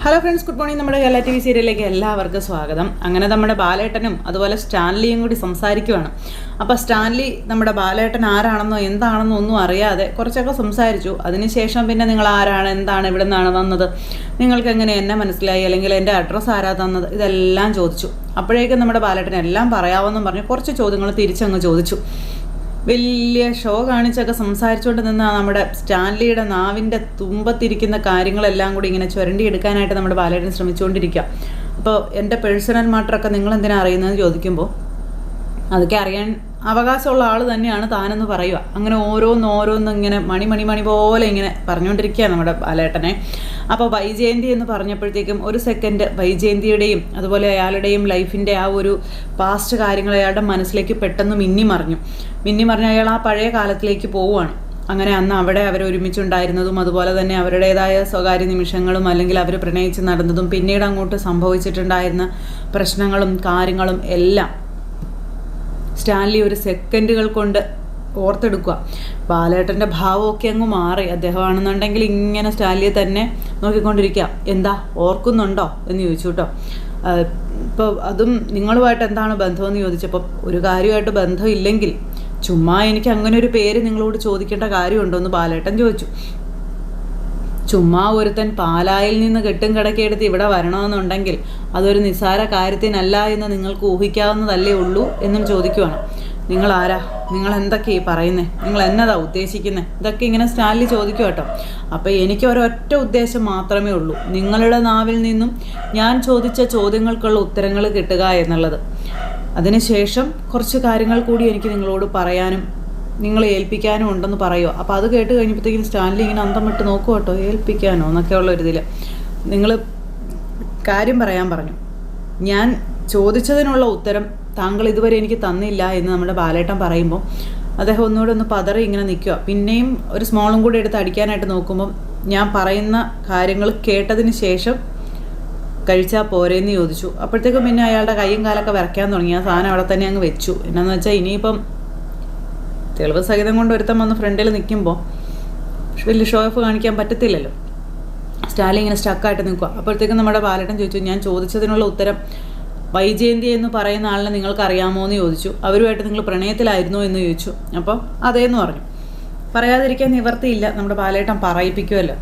Hello friends, good morning. നമ്മുടെ Kerala TV സീരിയലിലേക്ക് എല്ലാവർക്കും സ്വാഗതം. അങ്ങനെ നമ്മുടെ ബാലേട്ടനും അതുപോലെ സ്റ്റാൻലിയും കൂടി സംസാരിക്കുവാണ്. അപ്പോൾ സ്റ്റാൻലി നമ്മുടെ ബാലേട്ടൻ ആരാണെന്നോ എന്താണെന്നോ ഒന്നും അറിയാതെ കുറച്ചൊക്കെ സംസാരിച്ചു. അതിനുശേഷം പിന്നെ നിങ്ങൾ ആരാണ്, എന്താണ്, ഇവിടെ നിന്നാണ് വന്നത്, നിങ്ങൾക്ക് എങ്ങനെ എന്നെ മനസ്സിലായി, അല്ലെങ്കിൽ എൻ്റെ അഡ്രസ്സ് ആരാ തന്നത്, ഇതെല്ലാം ചോദിച്ചു. അപ്പോഴേക്കും നമ്മുടെ ബാലേട്ടൻ എല്ലാം പറയാമെന്നും പറഞ്ഞ് കുറച്ച് ചോദ്യങ്ങൾ തിരിച്ചങ്ങ് ചോദിച്ചു. വലിയ ഷോ കാണിച്ചൊക്കെ സംസാരിച്ചുകൊണ്ട് നിന്ന് നമ്മുടെ സ്റ്റാൻലിയുടെ നാവിൻ്റെ തുമ്പത്തിരിക്കുന്ന കാര്യങ്ങളെല്ലാം കൂടി ഇങ്ങനെ ചുരണ്ടിയെടുക്കാനായിട്ട് നമ്മുടെ ബാലേട്ടൻ ശ്രമിച്ചുകൊണ്ടിരിക്കുക. അപ്പോൾ എൻ്റെ പേഴ്സണൽ മാറ്ററൊക്കെ നിങ്ങളെന്തിനാണ് അറിയുന്നതെന്ന് ചോദിക്കുമ്പോൾ അതൊക്കെ അറിയാൻ അവകാശമുള്ള ആൾ തന്നെയാണ് താനെന്ന് പറയുക. അങ്ങനെ ഓരോന്നോരോന്നും ഇങ്ങനെ മണി പോലെ ഇങ്ങനെ പറഞ്ഞുകൊണ്ടിരിക്കുക നമ്മുടെ ബാലേട്ടനെ. അപ്പോൾ വൈജയന്തി എന്ന് പറഞ്ഞപ്പോഴത്തേക്കും ഒരു സെക്കൻഡ് വൈജയന്തിയുടെയും അതുപോലെ അയാളുടെയും ലൈഫിൻ്റെ ആ ഒരു പാസ്റ്റ് കാര്യങ്ങൾ അയാളുടെ മനസ്സിലേക്ക് പെട്ടെന്ന് മിന്നി മറിഞ്ഞു അയാൾ ആ പഴയ കാലത്തിലേക്ക് പോവുകയാണ്. അങ്ങനെ അന്ന് അവിടെ അവർ ഒരുമിച്ചുണ്ടായിരുന്നതും അതുപോലെ തന്നെ അവരുടേതായ സ്വകാര്യ നിമിഷങ്ങളും അല്ലെങ്കിൽ അവർ പ്രണയിച്ച് നടന്നതും പിന്നീട് അങ്ങോട്ട് സംഭവിച്ചിട്ടുണ്ടായിരുന്ന പ്രശ്നങ്ങളും കാര്യങ്ങളും എല്ലാം സ്റ്റാൻലി ഒരു സെക്കൻഡുകൾ കൊണ്ട് ഓർത്തെടുക്കുക. ബാലേട്ടൻ്റെ ഭാവമൊക്കെ അങ്ങ് മാറി. അദ്ദേഹമാണെന്നുണ്ടെങ്കിൽ ഇങ്ങനെ സ്റ്റാൻലിയെ തന്നെ നോക്കിക്കൊണ്ടിരിക്കുക. എന്താ ഓർക്കുന്നുണ്ടോ എന്ന് ചോദിച്ചു കേട്ടോ. ഇപ്പോൾ അതും നിങ്ങളുമായിട്ട് എന്താണ് ബന്ധമെന്ന് ചോദിച്ചപ്പോൾ ഒരു കാര്യമായിട്ട് ബന്ധമില്ലെങ്കിൽ ചുമ്മാ എനിക്ക് അങ്ങനെ ഒരു പേര് നിങ്ങളോട് ചോദിക്കേണ്ട കാര്യമുണ്ടോ എന്ന് ബാലേട്ടൻ ചോദിച്ചു. ചുമ്മാ ഒരുത്തൻ പാലായിൽ നിന്ന് കെട്ടും കിടക്കെടുത്ത് ഇവിടെ വരണമെന്നുണ്ടെങ്കിൽ അതൊരു നിസ്സാര കാര്യത്തിനല്ല എന്ന് നിങ്ങൾക്ക് ഊഹിക്കാവുന്നതല്ലേ ഉള്ളൂ എന്നും ചോദിക്കുവാണ്. നിങ്ങൾ ആരാ, നിങ്ങൾ എന്തൊക്കെയാ പറയുന്നത്, നിങ്ങൾ എന്നതാ ഉദ്ദേശിക്കുന്നത്, ഇതൊക്കെ ഇങ്ങനെ സ്റ്റാൻലി ചോദിക്കും കേട്ടോ. അപ്പോൾ എനിക്ക് ഒരൊറ്റ ഉദ്ദേശം മാത്രമേ ഉള്ളൂ, നിങ്ങളുടെ നാവിൽ നിന്നും ഞാൻ ചോദിച്ച ചോദ്യങ്ങൾക്കുള്ള ഉത്തരങ്ങൾ കിട്ടുക എന്നുള്ളത്. അതിനുശേഷം കുറച്ച് കാര്യങ്ങൾ കൂടി എനിക്ക് നിങ്ങളോട് പറയാനും നിങ്ങളെ ഏൽപ്പിക്കാനും ഉണ്ടെന്ന് പറയുമോ. അപ്പോൾ അത് കേട്ട് കഴിഞ്ഞപ്പോഴത്തേക്കും സ്റ്റാൻലി ഇങ്ങനെ അന്തം വിട്ട് നോക്കുക കേട്ടോ. ഏൽപ്പിക്കാനോ എന്നൊക്കെ ഉള്ളൊരിതിൽ നിങ്ങൾ കാര്യം പറയാൻ പറഞ്ഞു. ഞാൻ ചോദിച്ചതിനുള്ള ഉത്തരം താങ്കൾ ഇതുവരെ എനിക്ക് തന്നില്ല എന്ന് നമ്മുടെ ബാലേട്ടൻ പറയുമ്പോൾ അദ്ദേഹം ഒന്നുകൂടെ ഒന്ന് പതറി ഇങ്ങനെ നിൽക്കുക. പിന്നെയും ഒരു സ്മോളും കൂടി എടുത്ത് അടിക്കാനായിട്ട് നോക്കുമ്പം ഞാൻ പറയുന്ന കാര്യങ്ങൾ കേട്ടതിന് ശേഷം കഴിച്ചാൽ പോരേന്ന് ചോദിച്ചു. അപ്പോഴത്തേക്കും പിന്നെ അയാളുടെ കൈയും കാലൊക്കെ വിറയ്ക്കാൻ തുടങ്ങി. ആ സാധനം അവിടെ തന്നെ അങ്ങ് വെച്ചു. എന്നാന്ന് വെച്ചാൽ ഇനിയിപ്പം തെളിവ് സഹിതം കൊണ്ട് ഒരുത്തം വന്ന് ഫ്രണ്ടിൽ നിൽക്കുമ്പോൾ വലിയ ഷോ ഓഫ് കാണിക്കാൻ പറ്റത്തില്ലല്ലോ. സ്റ്റാലി ഇങ്ങനെ സ്റ്റക്കായിട്ട് നിൽക്കുക. അപ്പോഴത്തേക്കും നമ്മുടെ ബാലേട്ടൻ ചോദിച്ചു, ഞാൻ ചോദിച്ചതിനുള്ള ഉത്തരം വൈജയന്തി എന്ന് പറയുന്ന ആളിനെ നിങ്ങൾക്ക് അറിയാമോ എന്ന് ചോദിച്ചു. അവരുമായിട്ട് നിങ്ങൾ പ്രണയത്തിലായിരുന്നോ എന്ന് ചോദിച്ചു. അപ്പോൾ അതേന്ന് പറഞ്ഞു. പറയാതിരിക്കാൻ നിവർത്തിയില്ല, നമ്മുടെ ബാലേട്ടൻ പറയിപ്പിക്കുമല്ലോ.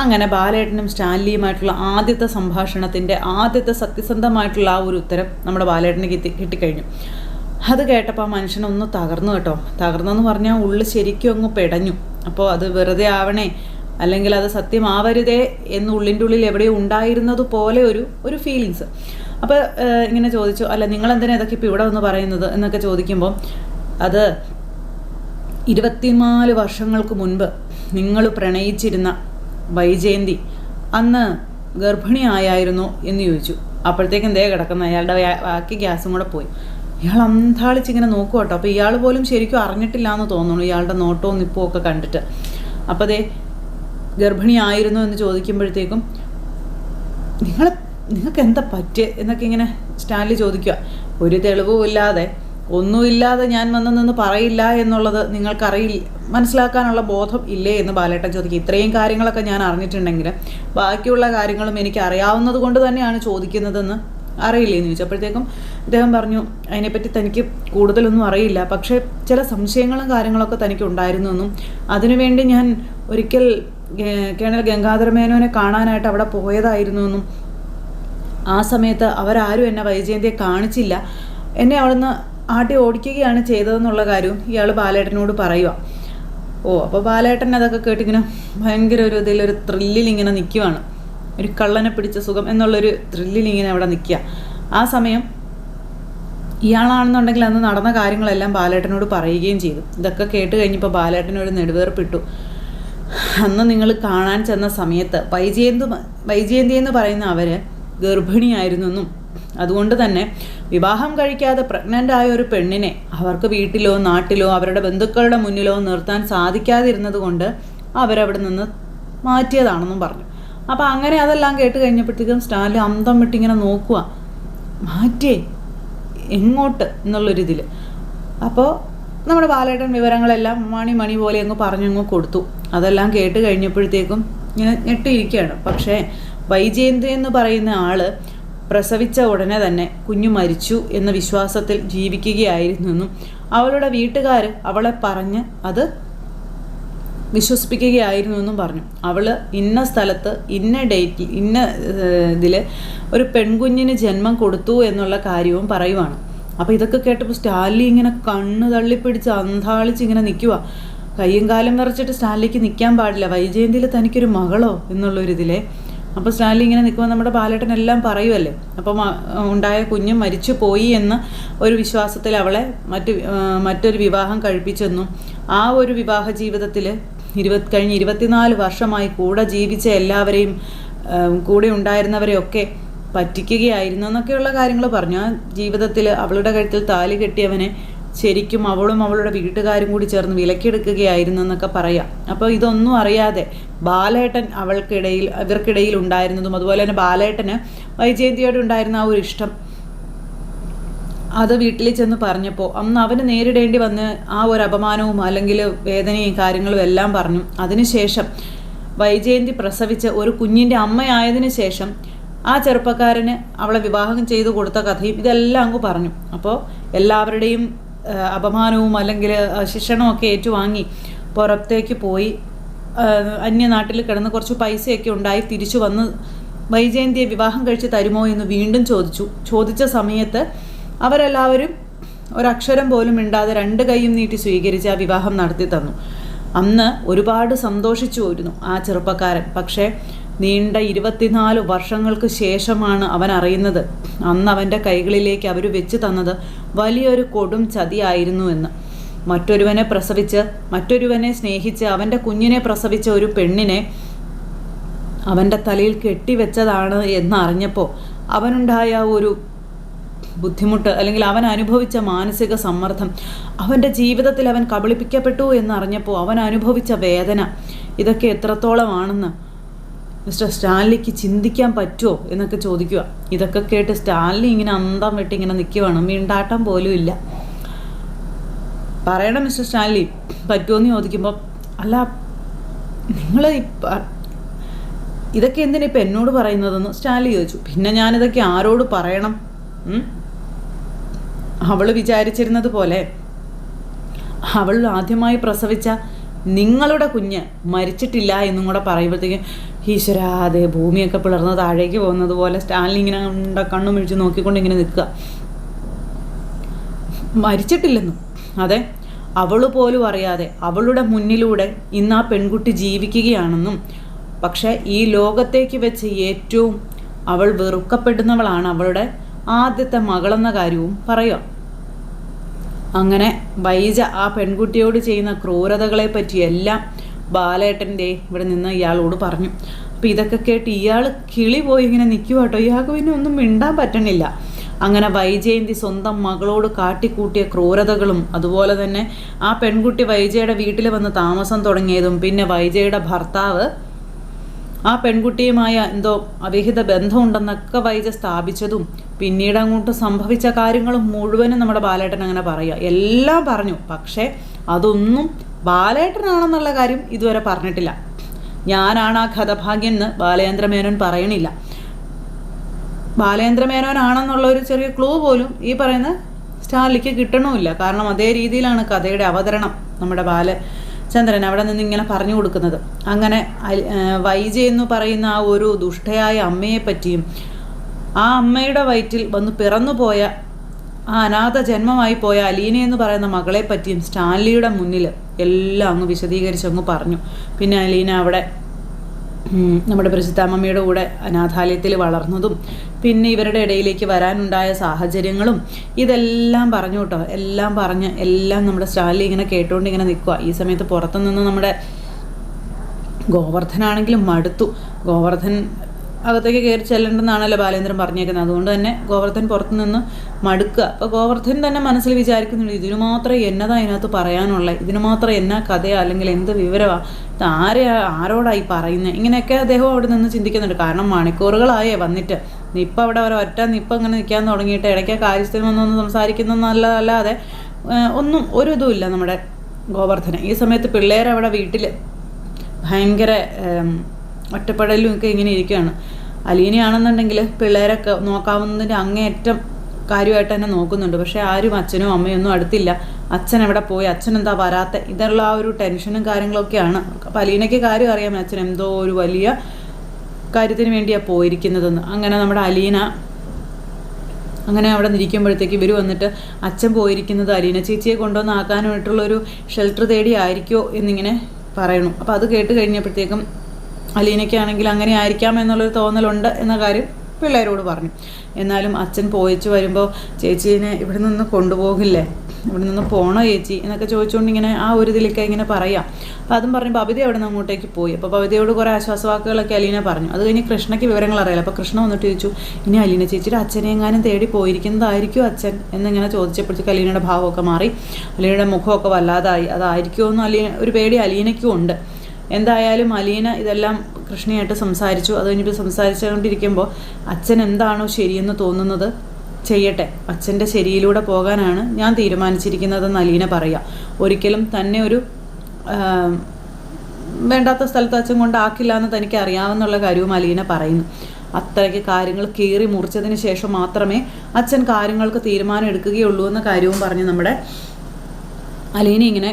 അങ്ങനെ ബാലേട്ടനും സ്റ്റാൻലിയുമായിട്ടുള്ള ആദ്യത്തെ സംഭാഷണത്തിൻ്റെ ആദ്യത്തെ സത്യസന്ധമായിട്ടുള്ള ആ ഒരു ഉത്തരം നമ്മുടെ ബാലേട്ടന് കിട്ടിക്കഴിഞ്ഞു. അത് കേട്ടപ്പോൾ ആ മനുഷ്യനൊന്ന് തകർന്നു കേട്ടോ. തകർന്നെന്ന് പറഞ്ഞാൽ ഉള്ളിൽ ശരിക്കും അങ്ങ് പെടഞ്ഞു. അപ്പോൾ അത് വെറുതെ ആവണേ അല്ലെങ്കിൽ അത് സത്യമാവരുതേ എന്ന് ഉള്ളിൻ്റെ ഉള്ളിൽ എവിടെയോ ഉണ്ടായിരുന്നത് പോലെ ഒരു ഫീലിങ്സ്. അപ്പോൾ ഇങ്ങനെ ചോദിച്ചു, അല്ല നിങ്ങളെന്തിനാ ഇതൊക്കെ ഇപ്പോൾ ഇവിടെ വന്ന് പറയുന്നത് എന്നൊക്കെ ചോദിക്കുമ്പോൾ അത് 24 വർഷങ്ങൾക്ക് മുൻപ് നിങ്ങൾ പ്രണയിച്ചിരുന്ന വൈജയന്തി അന്ന് ഗർഭിണിയായിരുന്നു എന്ന് ചോദിച്ചു. അപ്പോഴത്തേക്കും ദേ കിടക്കുന്ന അയാളുടെ ബാക്കി ഗ്യാസും കൂടെ പോയി. ഇയാൾ അന്താളിച്ചിങ്ങനെ നോക്കുക കേട്ടോ. അപ്പോൾ ഇയാൾ പോലും ശരിക്കും അറിഞ്ഞിട്ടില്ല എന്ന് തോന്നുന്നു, ഇയാളുടെ നോട്ടവും നിപ്പവും ഒക്കെ കണ്ടിട്ട്. അപ്പോൾ ദേ ഗർഭിണിയായിരുന്നു എന്ന് ചോദിക്കുമ്പോഴത്തേക്കും നിങ്ങൾക്ക് എന്താ പറ്റിയ എന്നൊക്കെ ഇങ്ങനെ സ്റ്റാൻലി ചോദിക്കുക. ഒരു തെളിവും ഇല്ലാതെ ഒന്നുമില്ലാതെ ഞാൻ വന്നു നിന്ന് പറയില്ല എന്നുള്ളത് നിങ്ങൾക്കറിയില്ല, മനസ്സിലാക്കാനുള്ള ബോധം ഇല്ലേ എന്ന് ബാലേട്ടൻ ചോദിക്കും. ഇത്രയും കാര്യങ്ങളൊക്കെ ഞാൻ അറിഞ്ഞിട്ടുണ്ടെങ്കിൽ ബാക്കിയുള്ള കാര്യങ്ങളും എനിക്ക് അറിയാവുന്നത് കൊണ്ട് തന്നെയാണ് ചോദിക്കുന്നതെന്ന് അറിയില്ലേന്ന് ചോദിച്ചപ്പോഴത്തേക്കും അദ്ദേഹം പറഞ്ഞു, അതിനെപ്പറ്റി തനിക്ക് കൂടുതലൊന്നും അറിയില്ല, പക്ഷേ ചില സംശയങ്ങളും കാര്യങ്ങളൊക്കെ തനിക്ക് ഉണ്ടായിരുന്നു എന്നും അതിനുവേണ്ടി ഞാൻ ഒരിക്കൽ കേണൽ ഗംഗാധര മേനോനെ കാണാനായിട്ട് അവിടെ പോയതായിരുന്നു എന്നും ആ സമയത്ത് അവരാരും എന്നെ വൈജയന്തിയെ കാണിച്ചില്ല, എന്നെ അവിടുന്ന് ആട്ടി ഓടിക്കുകയാണ് ചെയ്തതെന്നുള്ള കാര്യവും ഇയാൾ ബാലേട്ടനോട് പറയുക. അപ്പോൾ ബാലേട്ടൻ അതൊക്കെ കേട്ടിങ്ങനെ ഭയങ്കര ഇതിലൊരു ത്രില്ലിൽ ഇങ്ങനെ നിൽക്കുവാണ്. ഒരു കള്ളനെ പിടിച്ച സുഖം എന്നുള്ളൊരു ത്രില്ലിൽ ഇങ്ങനെ അവിടെ നിൽക്കുക. ആ സമയം ഇയാളാണെന്നുണ്ടെങ്കിൽ അന്ന് നടന്ന കാര്യങ്ങളെല്ലാം ബാലേട്ടനോട് പറയുകയും ചെയ്തു. ഇതൊക്കെ കേട്ട് കഴിഞ്ഞപ്പോൾ ബാലേട്ടനൊരു നെടുവേർപ്പിട്ടു. അന്ന് നിങ്ങൾ കാണാൻ ചെന്ന സമയത്ത് വൈജയന്തി എന്ന് പറയുന്ന അവർ ഗർഭിണിയായിരുന്നെന്നും അതുകൊണ്ട് തന്നെ വിവാഹം കഴിക്കാതെ പ്രഗ്നൻ്റ് ആയ ഒരു പെണ്ണിനെ അവർക്ക് വീട്ടിലോ നാട്ടിലോ അവരുടെ ബന്ധുക്കളുടെ മുന്നിലോ നിർത്താൻ സാധിക്കാതിരുന്നത് കൊണ്ട് അവരവിടെ നിന്ന് മാറ്റിയതാണെന്നും പറഞ്ഞു. അപ്പോൾ അങ്ങനെ അതെല്ലാം കേട്ട് കഴിഞ്ഞപ്പോഴത്തേക്കും സ്റ്റാൻലി അന്തം വിട്ടിങ്ങനെ നോക്കുക, മാറ്റിയേ എങ്ങോട്ട് എന്നുള്ളൊരിതിൽ. അപ്പോൾ നമ്മുടെ ബാലേട്ടൻ വിവരങ്ങളെല്ലാം മണി പോലെ അങ്ങ് പറഞ്ഞങ്ങ് കൊടുത്തു. അതെല്ലാം കേട്ട് കഴിഞ്ഞപ്പോഴത്തേക്കും ഇങ്ങനെ ഞെട്ടിയിരിക്കുകയാണ്. പക്ഷേ വൈജയന്തി എന്ന് പറയുന്ന ആള് പ്രസവിച്ച ഉടനെ തന്നെ കുഞ്ഞു മരിച്ചു എന്ന വിശ്വാസത്തിൽ ജീവിക്കുകയായിരുന്നെന്നും അവളുടെ വീട്ടുകാർ അവളെ പറഞ്ഞ് അത് വിശ്വസിപ്പിക്കുകയായിരുന്നു എന്നും പറഞ്ഞു. അവൾ ഇന്ന സ്ഥലത്ത് ഇന്ന ഡേറ്റിൽ ഇന്ന ഇതിൽ ഒരു പെൺകുഞ്ഞിന് ജന്മം കൊടുത്തു എന്നുള്ള കാര്യവും പറയുവാണ്. അപ്പോൾ ഇതൊക്കെ കേട്ടപ്പോൾ സ്റ്റാൻലി ഇങ്ങനെ കണ്ണ് തള്ളിപ്പിടിച്ച് അന്താളിച്ച് ഇങ്ങനെ നിൽക്കുക. കയ്യും കാലും വിറച്ചിട്ട് സ്റ്റാൻലിക്ക് നിൽക്കാൻ പാടില്ല. വൈജയന്തിയിൽ തനിക്കൊരു മകളോ എന്നുള്ളൊരിതിലെ. അപ്പോൾ സ്റ്റാൻലി ഇങ്ങനെ നിൽക്കുമ്പോൾ നമ്മുടെ ബാലേട്ടൻ എല്ലാം പറയുമല്ലേ. അപ്പം ഉണ്ടായ കുഞ്ഞ് മരിച്ചു പോയി എന്ന ഒരു വിശ്വാസത്തിൽ അവളെ മറ്റൊരു വിവാഹം കഴിപ്പിച്ചെന്നും ആ ഒരു വിവാഹ ജീവിതത്തിൽ കഴിഞ്ഞ 24 വർഷമായി കൂടെ ജീവിച്ച എല്ലാവരെയും കൂടെ ഉണ്ടായിരുന്നവരെയൊക്കെ പറ്റിക്കുകയായിരുന്നു എന്നൊക്കെയുള്ള കാര്യങ്ങൾ പറഞ്ഞു. ആ ജീവിതത്തിൽ അവളുടെ കഴുത്തിൽ താലി കെട്ടിയവനെ ശരിക്കും അവളും അവളുടെ വീട്ടുകാരും കൂടി ചേർന്ന് വിലക്കെടുക്കുകയായിരുന്നു എന്നൊക്കെ പറയാം. അപ്പോൾ ഇതൊന്നും അറിയാതെ ബാലേട്ടൻ ഇവർക്കിടയിൽ ഉണ്ടായിരുന്നതും അതുപോലെ തന്നെ ബാലേട്ടന് വൈജയന്തിയോട് ഉണ്ടായിരുന്ന ആ ഒരു ഇഷ്ടം അത് വീട്ടിൽ ചെന്ന് പറഞ്ഞപ്പോൾ അന്ന് അവന് നേരിടേണ്ടി വന്ന് ആ ഒരു അപമാനവും അല്ലെങ്കിൽ വേദനയും കാര്യങ്ങളും എല്ലാം പറഞ്ഞു. അതിനുശേഷം വൈജയന്തി പ്രസവിച്ച് ഒരു കുഞ്ഞിൻ്റെ അമ്മയായതിനു ശേഷം ആ ചെറുപ്പക്കാരന് അവളെ വിവാഹം ചെയ്തു കൊടുത്ത കഥയും ഇതെല്ലാം അങ്ങ് പറഞ്ഞു. അപ്പോൾ എല്ലാവരുടെയും അപമാനവും അല്ലെങ്കിൽ ശിക്ഷണമൊക്കെ ഏറ്റുവാങ്ങി പുറത്തേക്ക് പോയി അന്യനാട്ടിൽ കിടന്ന് കുറച്ച് പൈസയൊക്കെ ഉണ്ടായി തിരിച്ചു വന്ന് വൈജയന്തിയെ വിവാഹം കഴിച്ച് തരുമോ എന്ന് വീണ്ടും ചോദിച്ച സമയത്ത് അവരെല്ലാവരും ഒരക്ഷരം പോലും മിണ്ടാതെ 2 കൈയും നീട്ടി സ്വീകരിച്ച് ആ വിവാഹം നടത്തി തന്നു. അന്ന് ഒരുപാട് സന്തോഷിച്ചു പോയിരുന്നു ആ ചെറുപ്പക്കാരൻ. പക്ഷേ നീണ്ട 24 വർഷങ്ങൾക്ക് ശേഷമാണ് അവൻ അറിയുന്നത് അന്ന് അവൻ്റെ കൈകളിലേക്ക് അവർ വെച്ച് തന്നത് വലിയൊരു കൊടും ചതിയായിരുന്നു എന്ന്. മറ്റൊരുവനെ പ്രസവിച്ച് മറ്റൊരുവനെ സ്നേഹിച്ച് അവൻ്റെ കുഞ്ഞിനെ പ്രസവിച്ച ഒരു പെണ്ണിനെ അവൻ്റെ തലയിൽ കെട്ടിവെച്ചതാണ് എന്നറിഞ്ഞപ്പോൾ അവനുണ്ടായ ഒരു ബുദ്ധിമുട്ട് അല്ലെങ്കിൽ അവൻ അനുഭവിച്ച മാനസിക സമ്മർദ്ദം, അവൻ്റെ ജീവിതത്തിൽ അവൻ കബളിപ്പിക്കപ്പെട്ടു എന്നറിഞ്ഞപ്പോൾ അവൻ അനുഭവിച്ച വേദന, ഇതൊക്കെ എത്രത്തോളമാണെന്ന് മിസ്റ്റർ സ്റ്റാൻലിക്ക് ചിന്തിക്കാൻ പറ്റുമോ എന്നൊക്കെ ചോദിക്കുക. ഇതൊക്കെ കേട്ട് സ്റ്റാൻലി ഇങ്ങനെ അന്തം വെട്ടി ഇങ്ങനെ നിൽക്കുവാണ്. മിണ്ടാട്ടം പോലും ഇല്ല. പറയണം മിസ്റ്റർ സ്റ്റാൻലി പറ്റുമോയെന്ന് ചോദിക്കുമ്പോൾ, അല്ല നിങ്ങൾ ഇതൊക്കെ എന്തിനിപ്പോൾ എന്നോട് പറയുന്നതെന്ന് സ്റ്റാൻലി ചോദിച്ചു. പിന്നെ ഞാനിതൊക്കെ ആരോട് പറയണം? അവൾ വിചാരിച്ചിരുന്നത് പോലെ അവൾ ആദ്യമായി പ്രസവിച്ച നിങ്ങളുടെ കുഞ്ഞ് മരിച്ചിട്ടില്ല എന്നും കൂടെ പറയുമ്പോഴത്തേക്കും ഈശ്വരാ അതെ ഭൂമിയൊക്കെ പിളർന്ന് താഴേക്ക് പോകുന്നത് പോലെ സ്റ്റാൻലി ഇങ്ങനെ കണ്ണും മിഴിച്ച് നോക്കിക്കൊണ്ട് ഇങ്ങനെ നിൽക്കുക. മരിച്ചിട്ടില്ലെന്നും അതെ അവൾ പോലും അറിയാതെ അവളുടെ മുന്നിലൂടെ ഇന്ന് ആ പെൺകുട്ടി ജീവിക്കുകയാണെന്നും പക്ഷേ ഈ ലോകത്തേക്ക് വെച്ച് ഏറ്റവും അവൾ വെറുക്കപ്പെടുന്നവളാണ് അവളുടെ ആദ്യത്തെ മകളെന്ന കാര്യവും പറയുക. അങ്ങനെ വൈജ ആ പെൺകുട്ടിയോട് ചെയ്യുന്ന ക്രൂരതകളെ പറ്റിയെല്ലാം ബാലേട്ടൻ്റെ ഇവിടെ നിന്ന് ഇയാളോട് പറഞ്ഞു. അപ്പോൾ ഇതൊക്കെ കേട്ട് ഇയാൾ കിളി പോയി ഇങ്ങനെ നിൽക്കുക കേട്ടോ. ഇയാൾക്ക് പിന്നെ ഒന്നും മിണ്ടാൻ പറ്റണില്ല. അങ്ങനെ വൈജയന്തി സ്വന്തം മകളോട് കാട്ടിക്കൂട്ടിയ ക്രൂരതകളും അതുപോലെ തന്നെ ആ പെൺകുട്ടി വൈജയുടെ വീട്ടിൽ വന്ന് താമസം തുടങ്ങിയതും പിന്നെ വൈജയുടെ ഭർത്താവ് ആ പെൺകുട്ടിയുമായ എന്തോ അവിഹിത ബന്ധമുണ്ടെന്നൊക്കെ വൈജ സ്ഥാപിച്ചതും പിന്നീട് അങ്ങോട്ട് സംഭവിച്ച കാര്യങ്ങളും മുഴുവനും നമ്മുടെ ബാലേട്ടൻ അങ്ങനെ പറയുക എല്ലാം പറഞ്ഞു. പക്ഷേ അതൊന്നും ബാലേട്ടനാണെന്നുള്ള കാര്യം ഇതുവരെ പറഞ്ഞിട്ടില്ല. ഞാനാണ് ആ കഥഭാഗ്യം എന്ന് ബാലചന്ദ്രമേനോൻ പറയണില്ല. ബാലചന്ദ്രമേനോനാണെന്നുള്ള ഒരു ചെറിയ ക്ലൂ പോലും ഈ പറയുന്ന സ്റ്റാൻലിക്ക് കിട്ടണമില്ല. കാരണം അതേ രീതിയിലാണ് കഥയുടെ അവതരണം നമ്മുടെ ബാലചന്ദ്രൻ അവിടെ നിന്ന് ഇങ്ങനെ പറഞ്ഞു കൊടുക്കുന്നത്. അങ്ങനെ വൈജ എന്ന് പറയുന്ന ആ ഒരു ദുഷ്ടയായ അമ്മയെ പറ്റിയും ആ അമ്മയുടെ വയറ്റിൽ വന്ന് പിറന്നുപോയ ആ അനാഥ ജന്മമായി പോയ അലീന എന്ന് പറയുന്ന മകളെ പറ്റിയും സ്റ്റാൻലിയുടെ മുന്നിൽ എല്ലാം അങ്ങ് വിശദീകരിച്ചങ്ങ് പറഞ്ഞു. പിന്നെ അലീന അവിടെ നമ്മുടെ പ്രസിദ്ധാമ്മയുടെ കൂടെ അനാഥാലയത്തിൽ വളർന്നതും പിന്നെ ഇവരുടെ ഇടയിലേക്ക് വരാനുണ്ടായ സാഹചര്യങ്ങളും ഇതെല്ലാം പറഞ്ഞു കേട്ടോ. എല്ലാം പറഞ്ഞ് എല്ലാം നമ്മുടെ സ്റ്റാൻലി ഇങ്ങനെ കേട്ടുകൊണ്ട് ഇങ്ങനെ നിൽക്കുക. ഈ സമയത്ത് പുറത്തുനിന്ന് നമ്മുടെ ഗോവർദ്ധനാണെങ്കിലും മടുത്തു. ഗോവർദ്ധൻ അകത്തേക്ക് കയറി ചെല്ലേണ്ടെന്നാണല്ലോ ബാലേന്ദ്രൻ പറഞ്ഞേക്കുന്നത്. അതുകൊണ്ട് തന്നെ ഗോവർദ്ധൻ പുറത്തു നിന്ന് മടുക്കുക. അപ്പോൾ ഗോവർദ്ധൻ തന്നെ മനസ്സിൽ വിചാരിക്കുന്നുണ്ട് ഇതിനു മാത്രം എന്നതാ ഇതിനകത്ത് പറയാനുള്ള, ഇതിനു മാത്രം എന്നാ കഥയാ അല്ലെങ്കിൽ എന്ത് വിവരമാണ്, ആരോടായി പറയുന്നത്, ഇങ്ങനെയൊക്കെ അദ്ദേഹം അവിടെ നിന്ന് ചിന്തിക്കുന്നുണ്ട്. കാരണം മണിക്കൂറുകളായേ വന്നിട്ട് ഇപ്പം അവിടെ ഒരൊറ്റ നിപ്പം ഇങ്ങനെ നിൽക്കാൻ തുടങ്ങിയിട്ട് ഇടയ്ക്ക് കാര്യസ്ഥന് വന്നൊന്ന് സംസാരിക്കുന്നതല്ലാതെ ഒന്നും ഒരു ഇതുമില്ല നമ്മുടെ ഗോവർദ്ധന്. ഈ സമയത്ത് പിള്ളേരവിടെ വീട്ടിൽ ഭയങ്കര ഒറ്റപ്പെടലും ഒക്കെ ഇങ്ങനെ ഇരിക്കുകയാണ്. അലീനയാണെന്നുണ്ടെങ്കിൽ പിള്ളേരൊക്കെ നോക്കാവുന്നതിൻ്റെ അങ്ങേയറ്റം കാര്യമായിട്ട് തന്നെ നോക്കുന്നുണ്ട്. പക്ഷേ ആരും അച്ഛനും അമ്മയൊന്നും അടുത്തില്ല. അച്ഛൻ എവിടെ പോയി, അച്ഛൻ എന്താ വരാത്ത, ഇതുള്ള ആ ഒരു ടെൻഷനും കാര്യങ്ങളൊക്കെയാണ്. അപ്പോൾ അലീനയ്ക്ക് കാര്യം അറിയാം അച്ഛൻ എന്തോ ഒരു വലിയ കാര്യത്തിന് വേണ്ടിയാണ് പോയിരിക്കുന്നതെന്ന്. അങ്ങനെ നമ്മുടെ അലീന അങ്ങനെ അവിടെ നിൽക്കുമ്പോഴത്തേക്ക് ഇവർ വന്നിട്ട് അച്ഛൻ പോയിരിക്കുന്നത് അലീന ചേച്ചിയെ കൊണ്ടുവന്ന് ആക്കാനായിട്ടുള്ളൊരു ഷെൽട്ടർ തേടി ആയിരിക്കുമോ എന്നിങ്ങനെ പറയണു. അപ്പോൾ അത് കേട്ട് കഴിഞ്ഞപ്പോഴത്തേക്കും അലീനയ്ക്കാണെങ്കിൽ അങ്ങനെ ആയിരിക്കാം എന്നുള്ളൊരു തോന്നലുണ്ട് എന്ന കാര്യം പിള്ളേരോട് പറഞ്ഞു. എന്നാലും അച്ഛൻ പോയിച്ച് വരുമ്പോൾ ചേച്ചീനെ ഇവിടെ നിന്ന് കൊണ്ടുപോകില്ലേ, ഇവിടെ നിന്ന് പോണോ ചേച്ചി എന്നൊക്കെ ചോദിച്ചുകൊണ്ട് ഇങ്ങനെ ആ ഒരു ഇതിലൊക്കെ ഇങ്ങനെ പറയാം. അപ്പോൾ അതും പറഞ്ഞ് ബബിത അവിടെ നിന്ന് അങ്ങോട്ടേക്ക് പോയി. അപ്പോൾ ബബിതയോട് കുറേ ആശ്വാസവാക്കുകളൊക്കെ അലീന പറഞ്ഞു. അത് കഴിഞ്ഞ് കൃഷ്ണയ്ക്ക് വിവരങ്ങൾ അറിയില്ല. അപ്പോൾ കൃഷ്ണ വന്നിട്ട് ചോദിച്ചു, ഇനി അലീന ചേച്ചിയുടെ അച്ഛനെ എങ്ങാനും തേടി പോയിരിക്കുന്നതായിരിക്കും അച്ഛൻ എന്നിങ്ങനെ ചോദിച്ചപ്പോഴത്തേക്ക് അലീനയുടെ ഭാവമൊക്കെ മാറി, അലീനയുടെ മുഖമൊക്കെ വല്ലാതായി. അതായിരിക്കുമോ എന്ന് അലീന ഒരു പേടി അലീനയ്ക്കും ഉണ്ട്. എന്തായാലും അലീന ഇതെല്ലാം കൃഷ്ണയായിട്ട് സംസാരിച്ചു. അത് കഴിഞ്ഞിട്ട് സംസാരിച്ചുകൊണ്ടിരിക്കുമ്പോൾ അച്ഛൻ എന്താണോ ശരിയെന്ന് തോന്നുന്നത് ചെയ്യട്ടെ, അച്ഛൻ്റെ ശരിയിലൂടെ പോകാനാണ് ഞാൻ തീരുമാനിച്ചിരിക്കുന്നതെന്ന് അലീന പറയുക. ഒരിക്കലും തന്നെ ഒരു വേണ്ടാത്ത സ്ഥലത്ത് അച്ഛൻ കൊണ്ടാക്കില്ല എന്ന് തനിക്ക് അറിയാമെന്നുള്ള കാര്യവും അലീന പറയുന്നു. അത്രയ്ക്ക് കാര്യങ്ങൾ കീറി മുറിച്ചതിന് ശേഷം മാത്രമേ അച്ഛൻ കാര്യങ്ങൾക്ക് തീരുമാനം എടുക്കുകയുള്ളൂ എന്ന കാര്യവും പറഞ്ഞ് നമ്മുടെ അലീന ഇങ്ങനെ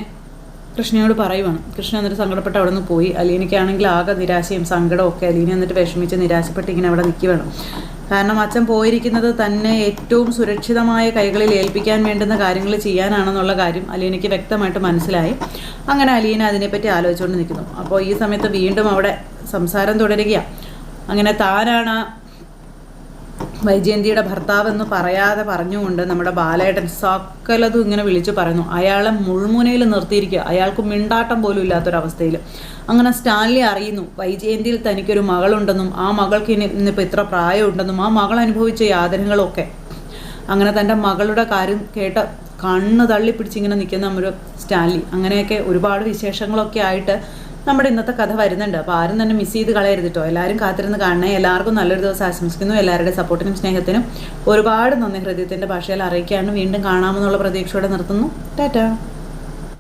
കൃഷ്ണയോട് പറയുവാണ്. കൃഷ്ണ എന്നിട്ട് സങ്കടപ്പെട്ട് അവിടെ നിന്ന് പോയി. അലീനയ്ക്കാണെങ്കിൽ ആകെ നിരാശയും സങ്കടവും ഒക്കെ. അലീന എന്നിട്ട് വിഷമിച്ച് നിരാശപ്പെട്ട് ഇങ്ങനെ അവിടെ നിൽക്കുകയാണ്. കാരണം അച്ഛൻ പോയിരിക്കുന്നത് തന്നെ ഏറ്റവും സുരക്ഷിതമായ കൈകളിൽ ഏൽപ്പിക്കാൻ വേണ്ടുന്ന കാര്യങ്ങൾ ചെയ്യാനാണെന്നുള്ള കാര്യം അലീനയ്ക്ക് വ്യക്തമായിട്ട് മനസ്സിലായി. അങ്ങനെ അലീന അതിനെപ്പറ്റി ആലോചിച്ചുകൊണ്ട് നിൽക്കുന്നു. അപ്പോൾ ഈ സമയത്ത് വീണ്ടും അവിടെ സംസാരം തുടരുകയാണ്. അങ്ങനെ താനാണ് വൈജയന്തിയുടെ ഭർത്താവെന്ന് പറയാതെ പറഞ്ഞുകൊണ്ട് നമ്മുടെ ബാലേട്ടൻ സകലതും ഇങ്ങനെ വിളിച്ചു പറയുന്നു. അയാളെ മുൾമുനയിൽ നിർത്തിയിരിക്കുക, അയാൾക്ക് മിണ്ടാട്ടം പോലും ഇല്ലാത്തൊരവസ്ഥയിൽ. അങ്ങനെ സ്റ്റാൻലി അറിയുന്നു വൈജയന്തിയിൽ തനിക്കൊരു മകളുണ്ടെന്നും ആ മകൾക്ക് ഇന്നിപ്പോൾ ഇത്ര പ്രായമുണ്ടെന്നും ആ മകൾ അനുഭവിച്ച യാതനകളൊക്കെ. അങ്ങനെ തൻ്റെ മകളുടെ കാര്യം കേട്ട് കണ്ണ് തള്ളിപ്പിടിച്ചിങ്ങനെ നിൽക്കുന്ന ഒരു സ്റ്റാൻലി. അങ്ങനെയൊക്കെ ഒരുപാട് വിശേഷങ്ങളൊക്കെ ആയിട്ട് നമ്മുടെ ഇന്നത്തെ കഥ വരുന്നുണ്ട്. അപ്പോൾ ആരും തന്നെ മിസ് ചെയ്ത് കളയരുത് കേട്ടോ. എല്ലാവരും കാത്തിരുന്ന് കാണണേ. എല്ലാവർക്കും നല്ലൊരു ദിവസം ആശംസിക്കുന്നു. എല്ലാവരുടെ സപ്പോർട്ടിനും സ്നേഹത്തിനും ഒരുപാട് നന്ദി ഹൃദയത്തിൻ്റെ ഭാഷയിൽ അറിയിക്കുകയാണ്. വീണ്ടും കാണാമെന്നുള്ള പ്രതീക്ഷയോടെ നിർത്തുന്നു. ടാറ്റാ.